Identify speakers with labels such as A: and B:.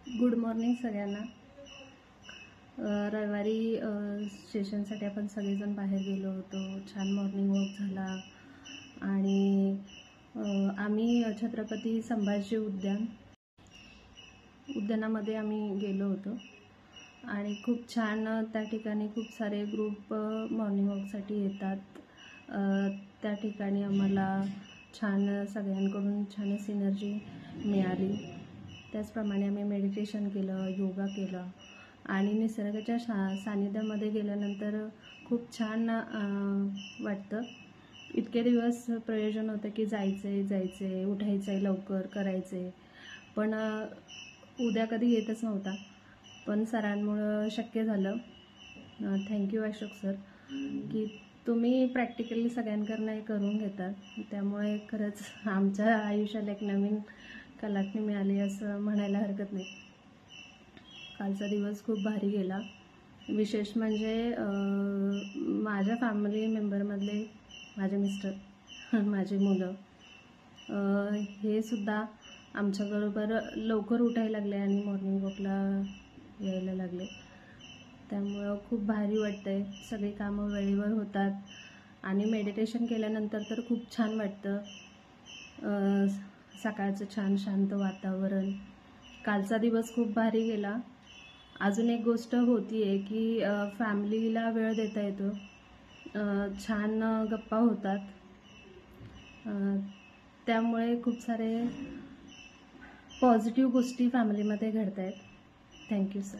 A: Good morning सगळ्यांना। रविवारी स्टेशनसाठी आपण सगळेजण बाहेर गेलो होतो। छान मॉर्निंग वॉक झाला आणि आम्ही छत्रपती संभाजी उद्यानामध्ये आम्ही गेलो होतो आणि खूप छान त्या ठिकाणी खूप सारे ग्रुप मॉर्निंग वॉकसाठी येतात। त्या ठिकाणी आम्हाला छान सगळ्यांकडून छान एनर्जी मिळाली। त्याचप्रमाणे आम्ही मेडिटेशन केलं, योगा केलं आणि निसर्गाच्या सानिध्यामध्ये गेल्यानंतर खूप छान वाटतं। इतके दिवस प्रयोजन होतं की जायचे उठायचं लवकर करायचे, पण उद्या कधी येतच नव्हता, पण सरांमुळं शक्य झालं। थँक्यू अशोक सर की तुम्ही प्रॅक्टिकली सगळ्यांकडनं हे करून घेतात, त्यामुळे खरंच आमच्या आयुष्याला एक नवीन कलाटणी मिळाली असं म्हणायला हरकत नाही। कालचा दिवस खूप भारी गेला। विशेष म्हणजे माझ्या फॅमिली मेंबरमधले माझे मिस्टर, माझी मुलं हे सुद्धा आमच्याबरोबर लवकर उठायला लागले आणि मॉर्निंग वॉकला यायला लागले, त्यामुळं खूप भारी वाटतंय। सगळी कामं वेळेवर होतात आणि मेडिटेशन केल्यानंतर तर खूप छान वाटतं। सकाळचं छान शांत वातावरण। कालचा दिवस खूप भारी गेला। अजून एक गोष्ट होती आहे की फॅमिलीला वेळ देता येतो, छान गप्पा होतात, त्यामुळे खूप सारे पॉझिटिव्ह गोष्टी फॅमिलीमध्ये घडत आहेत। Thank you sir.